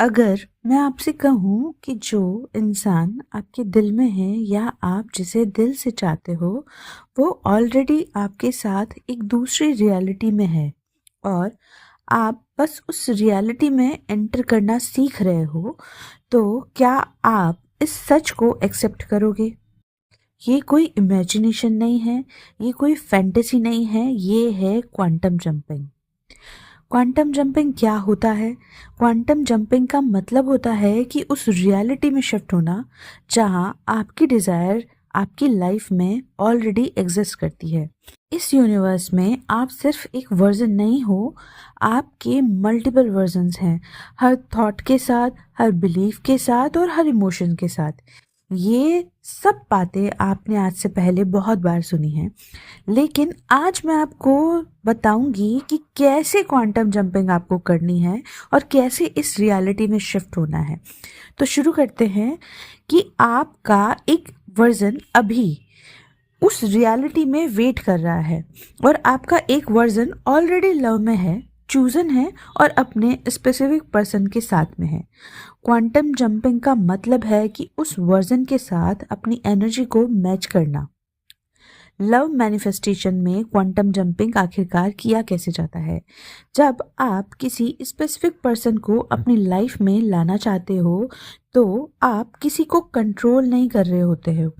अगर मैं आपसे कहूँ कि जो इंसान आपके दिल में है या आप जिसे दिल से चाहते हो, वो ऑलरेडी आपके साथ एक दूसरी रियलिटी में है और आप बस उस रियलिटी में एंटर करना सीख रहे हो, तो क्या आप इस सच को एक्सेप्ट करोगे? ये कोई इमेजिनेशन नहीं है, ये कोई फैंटेसी नहीं है, ये है क्वांटम जंपिंग। क्वांटम जंपिंग क्या होता है? क्वांटम जंपिंग का मतलब होता है कि उस रियलिटी में शिफ्ट होना जहां आपकी डिजायर आपकी लाइफ में ऑलरेडी एग्जिस्ट करती है। इस यूनिवर्स में आप सिर्फ एक वर्जन नहीं हो, आपके मल्टीपल वर्जन्स हैं, हर थॉट के साथ, हर बिलीफ के साथ और हर इमोशन के साथ। ये सब बातें आपने आज से पहले बहुत बार सुनी हैं, लेकिन आज मैं आपको बताऊंगी कि कैसे क्वांटम जंपिंग आपको करनी है और कैसे इस रियलिटी में शिफ्ट होना है। तो शुरू करते हैं कि आपका एक वर्जन अभी उस रियलिटी में वेट कर रहा है और आपका एक वर्जन ऑलरेडी लव में है, चूजन है और अपने स्पेसिफिक पर्सन के साथ में है। क्वांटम जंपिंग का मतलब है कि उस वर्जन के साथ अपनी एनर्जी को मैच करना। लव मैनिफेस्टेशन में क्वांटम जंपिंग आखिरकार किया कैसे जाता है? जब आप किसी स्पेसिफिक पर्सन को अपनी लाइफ में लाना चाहते हो, तो आप किसी को कंट्रोल नहीं कर रहे होते हो,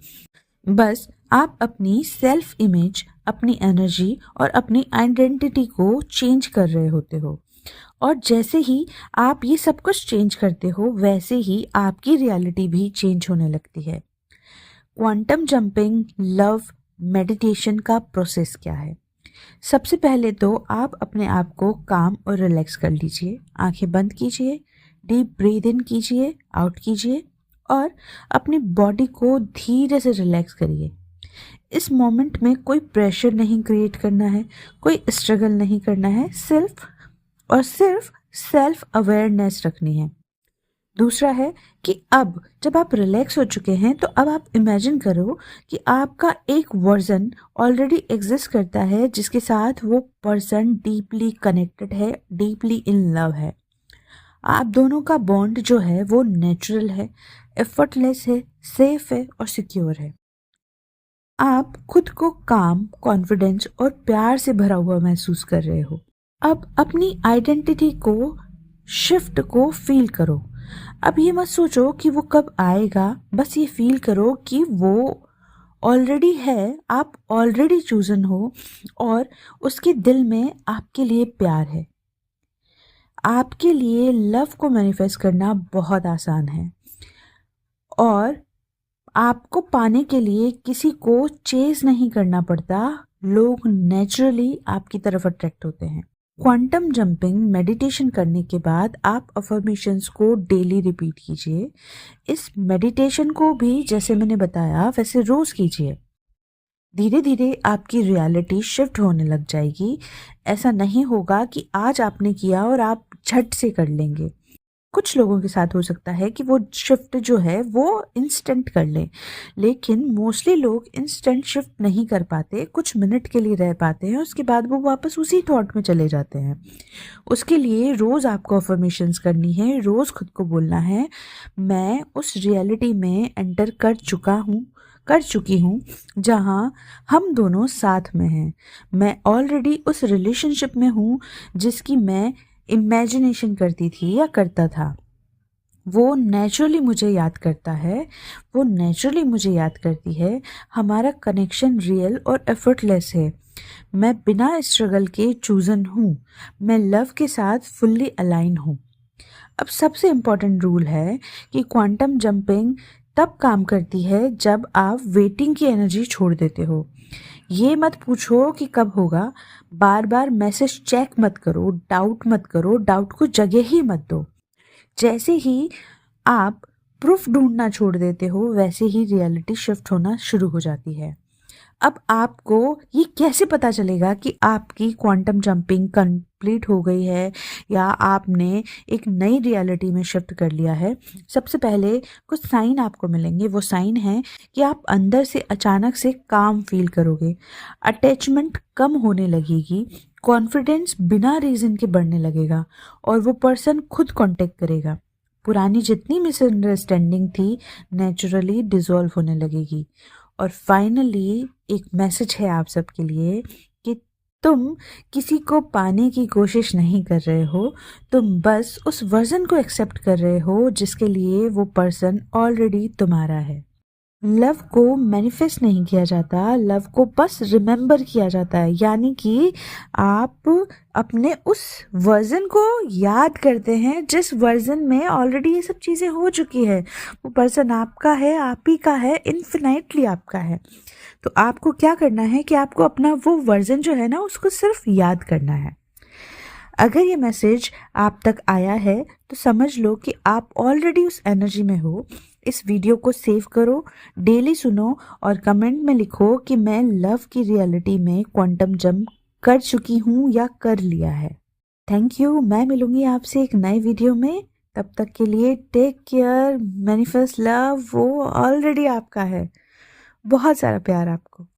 बस आप अपनी सेल्फ इमेज, अपनी एनर्जी और अपनी आइडेंटिटी को चेंज कर रहे होते हो। और जैसे ही आप ये सब कुछ चेंज करते हो, वैसे ही आपकी रियलिटी भी चेंज होने लगती है। क्वांटम जंपिंग लव मेडिटेशन का प्रोसेस क्या है? सबसे पहले तो आप अपने आप को काम और रिलैक्स कर लीजिए। आंखें बंद कीजिए, डीप ब्रीद इन कीजिए, आउट कीजिए और अपनी बॉडी को धीरे से रिलैक्स करिए। इस मोमेंट में कोई प्रेशर नहीं क्रिएट करना है, कोई स्ट्रगल नहीं करना है, सिर्फ सेल्फ अवेयरनेस रखनी है। दूसरा है कि अब जब आप रिलैक्स हो चुके हैं, तो अब आप इमेजिन करो कि आपका एक वर्जन ऑलरेडी एग्जिस्ट करता है जिसके साथ वो पर्सन डीपली कनेक्टेड है, डीपली इन लव है। आप दोनों का बॉन्ड जो है वो नेचुरल है, एफर्टलेस है, सेफ है और सिक्योर है। आप खुद को काम, कॉन्फिडेंस और प्यार से भरा हुआ महसूस कर रहे हो। अब अपनी आइडेंटिटी को शिफ्ट को फील करो। अब ये मत सोचो कि वो कब आएगा, बस ये फील करो कि वो ऑलरेडी है, आप ऑलरेडी चूजन हो और उसके दिल में आपके लिए प्यार है। आपके लिए लव को मैनिफेस्ट करना बहुत आसान है और आपको पाने के लिए किसी को चेज नहीं करना पड़ता। लोग नेचुरली आपकी तरफ अट्रैक्ट होते हैं। क्वांटम जंपिंग मेडिटेशन करने के बाद आप अफर्मेशंस को डेली रिपीट कीजिए। इस मेडिटेशन को भी जैसे मैंने बताया वैसे रोज कीजिए। धीरे धीरे आपकी रियलिटी शिफ्ट होने लग जाएगी। ऐसा नहीं होगा कि आज आपने किया और आप झट से कर लेंगे। कुछ लोगों के साथ हो सकता है कि वो शिफ्ट जो है वो इंस्टेंट कर लें, लेकिन मोस्टली लोग इंस्टेंट शिफ्ट नहीं कर पाते। कुछ मिनट के लिए रह पाते हैं, उसके बाद वो वापस उसी थॉट में चले जाते हैं। उसके लिए रोज आपको अफर्मेशंस करनी है, रोज खुद को बोलना है, मैं उस रियलिटी में एंटर कर चुकी हूँ जहाँ हम दोनों साथ में हैं। मैं ऑलरेडी उस रिलेशनशिप में हूँ जिसकी मैं इमेजिनेशन करती थी या करता था। वो नेचुरली मुझे याद करता है, वो नेचुरली मुझे याद करती है। हमारा कनेक्शन रियल और एफर्टलेस है। मैं बिना स्ट्रगल के चूजन हूँ। मैं लव के साथ फुल्ली अलाइन हूँ। अब सबसे इम्पॉर्टेंट रूल है कि क्वांटम जंपिंग तब काम करती है जब आप वेटिंग की एनर्जी छोड़ देते हो। ये मत पूछो कि कब होगा, बार बार मैसेज चेक मत करो, डाउट को जगह ही मत दो। जैसे ही आप प्रूफ ढूंढना छोड़ देते हो, वैसे ही रियलिटी शिफ्ट होना शुरू हो जाती है। अब आपको ये कैसे पता चलेगा कि आपकी क्वांटम जंपिंग कंप्लीट हो गई है या आपने एक नई रियलिटी में शिफ्ट कर लिया है? सबसे पहले कुछ साइन आपको मिलेंगे। वो साइन है कि आप अंदर से अचानक से काम फील करोगे, अटैचमेंट कम होने लगेगी, कॉन्फिडेंस बिना रीज़न के बढ़ने लगेगा और वो पर्सन खुद कांटेक्ट करेगा। पुरानी जितनी मिसअंडरस्टैंडिंग थी नेचुरली डिसॉल्व होने लगेगी। और फाइनली एक मैसेज है आप सबके लिए कि तुम किसी को पाने की कोशिश नहीं कर रहे हो, तुम बस उस वर्जन को एक्सेप्ट कर रहे हो जिसके लिए वो पर्सन ऑलरेडी तुम्हारा है। लव को मैनिफेस्ट नहीं किया जाता, लव को बस रिमेंबर किया जाता है। यानी कि आप अपने उस वर्जन को याद करते हैं जिस वर्जन में ऑलरेडी ये सब चीज़ें हो चुकी है। वो पर्सन आपका है, आप ही का है, इन्फिनाइटली आपका है। तो आपको क्या करना है कि आपको अपना वो वर्जन जो है ना उसको सिर्फ याद करना है। अगर ये मैसेज आप तक आया है तो समझ लो कि आप ऑलरेडी उस एनर्जी में हो। इस वीडियो को सेव करो, डेली सुनो और कमेंट में लिखो कि मैं लव की रियलिटी में क्वांटम जंप कर चुकी हूँ या कर लिया है। Thank you. मैं मिलूंगी आपसे एक नए वीडियो में। तब तक के लिए टेक केयर। मैनिफेस्ट लव, वो ऑलरेडी आपका है। बहुत सारा प्यार आपको।